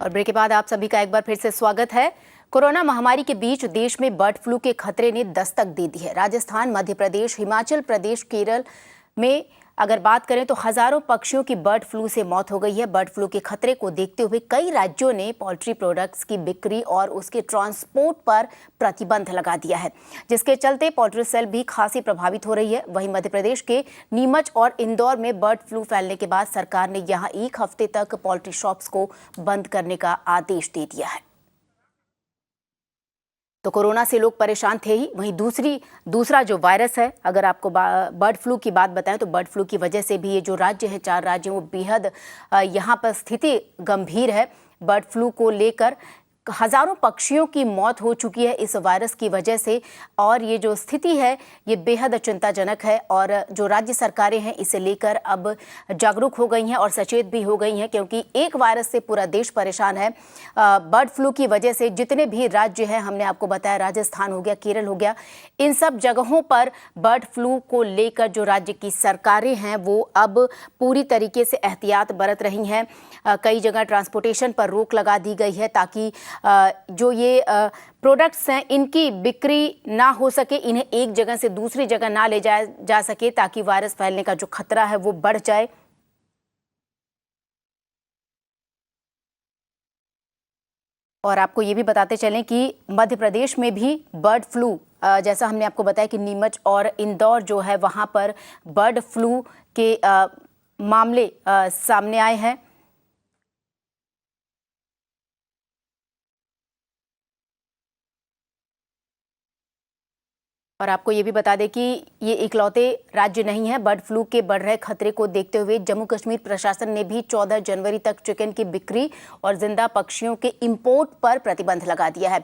और ब्रेक के बाद आप सभी का एक बार फिर से स्वागत है। कोरोना महामारी के बीच देश में बर्ड फ्लू के खतरे ने दस्तक दे दी है। राजस्थान, मध्य प्रदेश, हिमाचल प्रदेश, केरल में अगर बात करें तो हजारों पक्षियों की बर्ड फ्लू से मौत हो गई है। बर्ड फ्लू के खतरे को देखते हुए कई राज्यों ने पोल्ट्री प्रोडक्ट्स की बिक्री और उसके ट्रांसपोर्ट पर प्रतिबंध लगा दिया है, जिसके चलते पोल्ट्री सेल भी खासी प्रभावित हो रही है। वहीं मध्य प्रदेश के नीमच और इंदौर में बर्ड फ्लू फैलने के बाद सरकार ने यहां 1 हफ्ते तक पोल्ट्री शॉप्स को बंद करने का आदेश दे दिया है। तो कोरोना से लोग परेशान थे ही, वहीं दूसरा जो वायरस है, अगर आपको बर्ड फ्लू की बात बताएं तो बर्ड फ्लू की वजह से भी ये जो राज्य है, 4 राज्य, वो बेहद यहाँ पर स्थिति गंभीर है। बर्ड फ्लू को लेकर हजारों पक्षियों की मौत हो चुकी है इस वायरस की वजह से, और ये जो स्थिति है ये बेहद चिंताजनक है। और जो राज्य सरकारें हैं इसे लेकर अब जागरूक हो गई हैं और सचेत भी हो गई हैं, क्योंकि एक वायरस से पूरा देश परेशान है। बर्ड फ्लू की वजह से जितने भी राज्य हैं, हमने आपको बताया राजस्थान हो गया, केरल हो गया, इन सब जगहों पर बर्ड फ्लू को लेकर जो राज्य की सरकारें हैं वो अब पूरी तरीके से एहतियात बरत रही हैं। कई जगह ट्रांसपोर्टेशन पर रोक लगा दी गई है ताकि जो ये प्रोडक्ट्स हैं इनकी बिक्री ना हो सके, इन्हें एक जगह से दूसरी जगह ना ले जाया जा सके, ताकि वायरस फैलने का जो खतरा है वो बढ़ जाए। और आपको ये भी बताते चलें कि मध्य प्रदेश में भी बर्ड फ्लू, जैसा हमने आपको बताया कि नीमच और इंदौर जो है वहां पर बर्ड फ्लू के मामले सामने आए हैं। और आपको ये भी बता दें कि ये इकलौते राज्य नहीं है। बर्ड फ्लू के बढ़ रहे खतरे को देखते हुए जम्मू कश्मीर प्रशासन ने भी 14 जनवरी तक चिकन की बिक्री और जिंदा पक्षियों के इंपोर्ट पर प्रतिबंध लगा दिया है।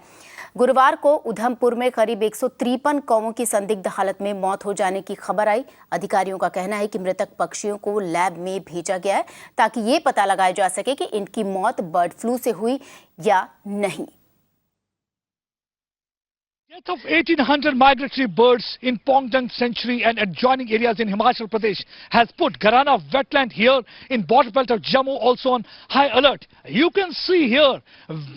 गुरुवार को उधमपुर में करीब 153 कौवों की संदिग्ध हालत में मौत हो जाने की खबर आई। अधिकारियों का कहना है कि मृतक पक्षियों को लैब में भेजा गया है ताकि ये पता लगाया जा सके कि इनकी मौत बर्ड फ्लू से हुई या नहीं। Death of 1,800 migratory birds in Pongdang Sanctuary and adjoining areas in Himachal Pradesh has put Garana wetland here in border belt of Jammu also on high alert. You can see here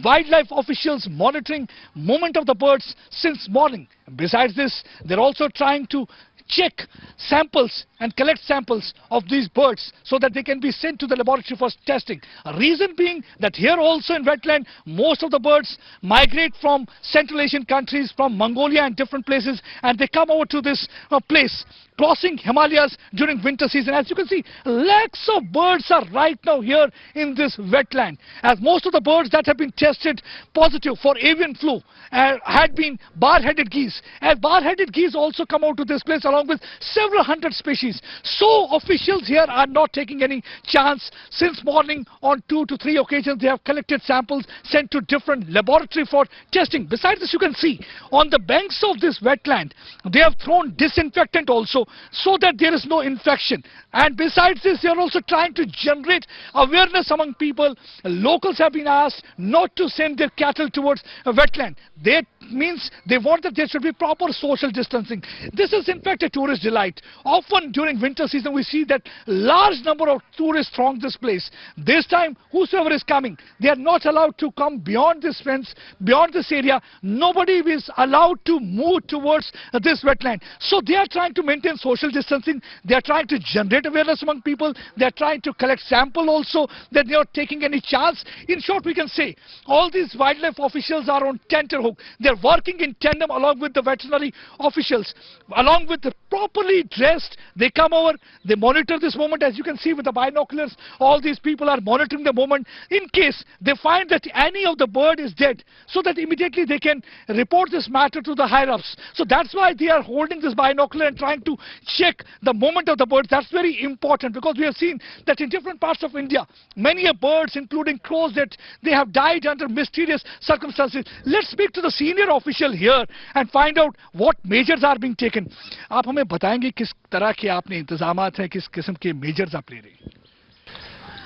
wildlife officials monitoring movement of the birds since morning. Besides this, they're also trying to check samples and collect samples of these birds so that they can be sent to the laboratory for testing. A reason being that here also in wetland, most of the birds migrate from Central Asian countries, from Mongolia and different places, and they come over to this place, crossing Himalayas during winter season. As you can see, lakhs of birds are right now here in this wetland, as most of the birds that have been tested positive for avian flu had been bar-headed geese, as bar-headed geese also come out to this place along with several hundred species. So officials here are not taking any chance. Since morning on 2 to 3 occasions they have collected samples, sent to different laboratory for testing. Besides this, you can see on the banks of this wetland they have thrown disinfectant also so that there is no infection. And besides this, they are also trying to generate awareness among people. Locals have been asked not to send their cattle towards a wetland. That means they want that there should be proper social distancing. This is in fact a tourist delight. Often during winter season we see that large number of tourists throng this place. This time whosoever is coming, they are not allowed to come beyond this fence, beyond this area. Nobody is allowed to move towards this wetland. So they are trying to maintain social distancing. They are trying to generate awareness among people. They are trying to collect sample also, that they are not taking any chance. In short, we can say all these wildlife officials are on tenterhook. They are working in tandem along with the veterinary officials, along with the properly dressed. They come over, they monitor this moment. As you can see with the binoculars, all these people are monitoring the moment in case they find that any of the bird is dead, so that immediately they can report this matter to the higher ups. So that's why they are holding this binocular and trying to check the movement of the birds. That's very important, because we have seen that in different parts of India, many birds, including crows, that they have died under mysterious circumstances. Let's speak to the senior official here and find out what measures are being taken. आप हमें बताएंगे किस तरह के आपने इंतजामात हैं, किस किस्म के मेजर्स आप ले रहे हैं?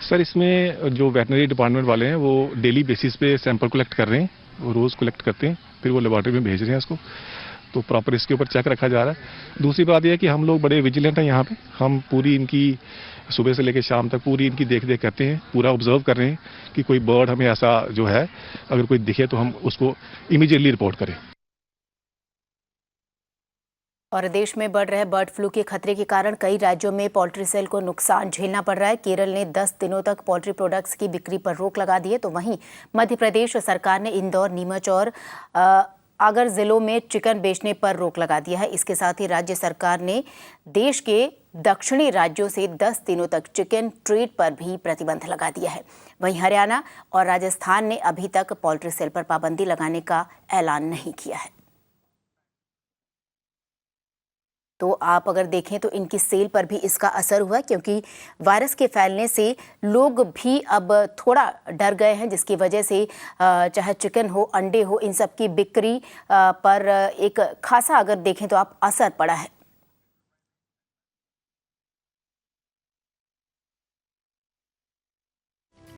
सर, इसमें जो वेटनरी डिपार्टमेंट वाले हैं वो डेली बेसिस पे सैंपल कलेक्ट कर रहे हैं, वो रोज़ कलेक्ट करते हैं, फिर वो लेबॉरेटरी में भेज रहे हैं इसको। तो प्रॉपर इसके ऊपर चेक रखा जा रहा है। दूसरी बात यह है कि हम लोग बड़े विजिलेंट हैं यहाँ पे, हम पूरी इनकी सुबह से लेकर शाम तक पूरी इनकी देख रेख करते हैं, पूरा ऑब्जर्व कर रहे हैं कि कोई बर्ड हमें ऐसा जो है अगर कोई दिखे तो हम उसको इमीडिएटली रिपोर्ट करें। और देश में बढ़ रहे बर्ड फ्लू के खतरे के कारण कई राज्यों में पोल्ट्री सेल को नुकसान झेलना पड़ रहा है। केरल ने 10 दिनों तक पोल्ट्री प्रोडक्ट्स की बिक्री पर रोक लगा दी है, तो वहीं मध्य प्रदेश सरकार ने इंदौर, नीमच और आगर जिलों में चिकन बेचने पर रोक लगा दिया है। इसके साथ ही राज्य सरकार ने देश के दक्षिणी राज्यों से 10 दिनों तक चिकन ट्रेड पर भी प्रतिबंध लगा दिया है। वहीं हरियाणा और राजस्थान ने अभी तक पोल्ट्री सेल पर पाबंदी लगाने का ऐलान नहीं किया है। तो आप अगर देखें तो इनकी सेल पर भी इसका असर हुआ, क्योंकि वायरस के फैलने से लोग भी अब थोड़ा डर गए हैं, जिसकी वजह से चाहे चिकन हो, अंडे हो, इन सब की बिक्री पर एक खासा अगर देखें तो आप असर पड़ा है।